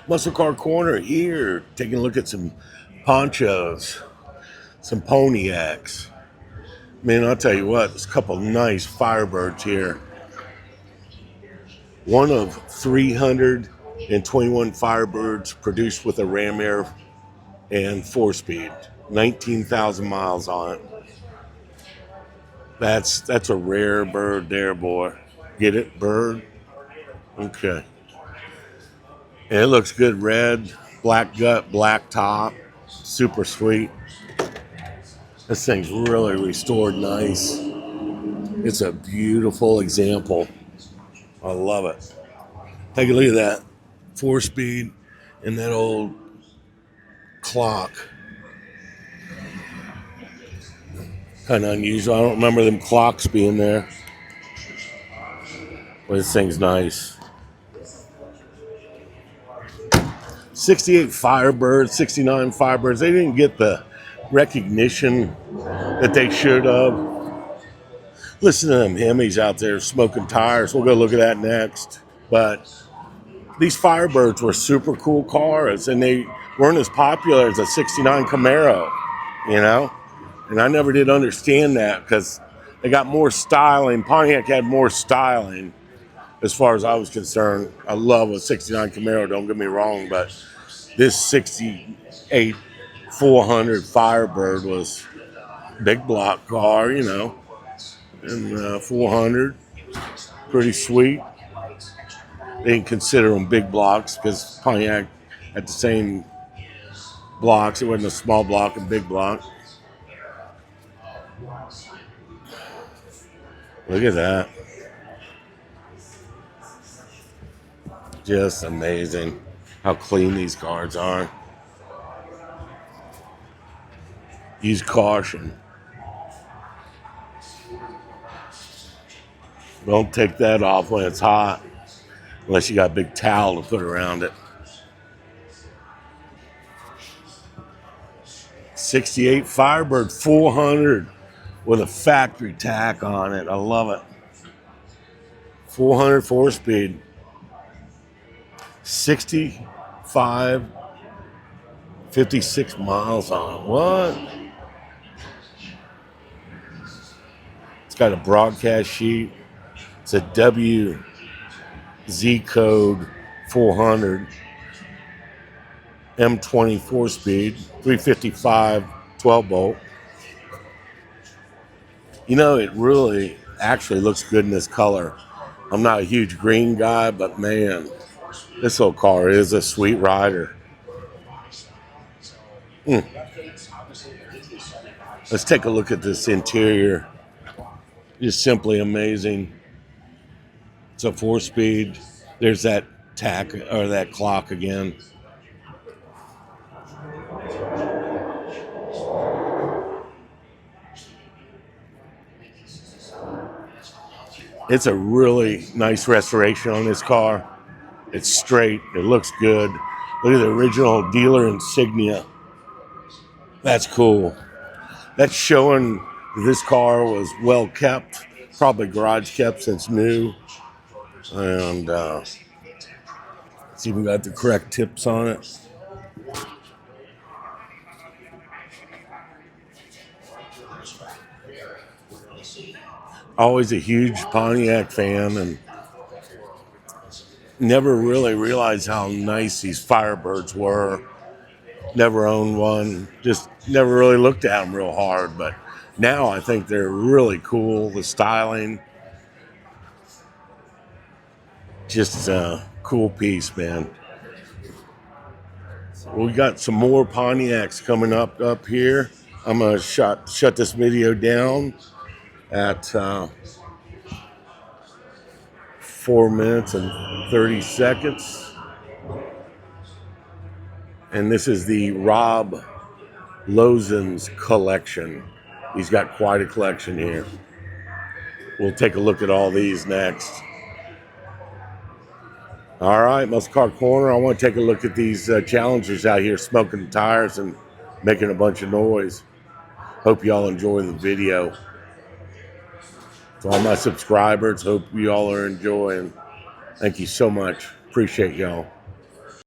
Muscle Car Corner here, taking a look at some ponchos, some Pontiacs. Man, I'll tell you what, there's a couple nice Firebirds here. One of 321 Firebirds produced with a Ram Air and 4-speed. 19,000 miles on it. That's a rare bird there, boy. Get it? Bird? Okay. And it looks good. Red, black gut, black top. Super sweet. This thing's really restored nice. It's a beautiful example. I love it. Take a look at that. 4-speed and that old clock. Kind of unusual. I don't remember them clocks being there. But this thing's nice. 68 Firebirds, 69 Firebirds. They didn't get the recognition that they should have. Listen to them Hemis out there smoking tires. We'll go look at that next. But these Firebirds were super cool cars, and they weren't as popular as a 69 Camaro, you know? And I never did understand that because they got more styling. Pontiac had more styling as far as I was concerned. I love a 69 Camaro, don't get me wrong, but this 68 400 Firebird was big block car, you know, and 400, pretty sweet. They didn't consider them big blocks because Pontiac had the same blocks. It wasn't a small block and big block. Look at that. Just amazing how clean these cars are. Use caution. Don't take that off when it's hot, unless you got a big towel to put around it. 68 Firebird 400 with a factory tack on it. I love it. 400 4-speed. 65, 56 miles on it. What? It's got a broadcast sheet. It's a WZ code 400. M24 speed, 355 12 bolt. You know, it really actually looks good in this color. I'm not a huge green guy, but man, this old car is a sweet rider. Let's take a look at this interior. Just simply amazing. It's a 4-speed. There's that tack or that clock again. It's a really nice restoration on this car. It's straight. It looks good. Look at the original dealer insignia. That's cool. That's showing this car was well kept, probably garage kept since new. And it's even got the correct tips on it. Always a huge Pontiac fan, and never really realized how nice these Firebirds were. Never owned one. Just never really looked at them real hard. But now I think they're really cool. The styling. Just a cool piece, man. We got some more Pontiacs coming up here. I'm going to shut this video down at 4 minutes and 30 seconds. And this is the Rob Lozins collection. He's got quite a collection here. We'll take a look at all these next. All right, Muscle Car Corner. I want to take a look at these challengers out here smoking tires and making a bunch of noise. Hope y'all enjoy the video. To all my subscribers, hope you all are enjoying. Thank you so much. Appreciate y'all.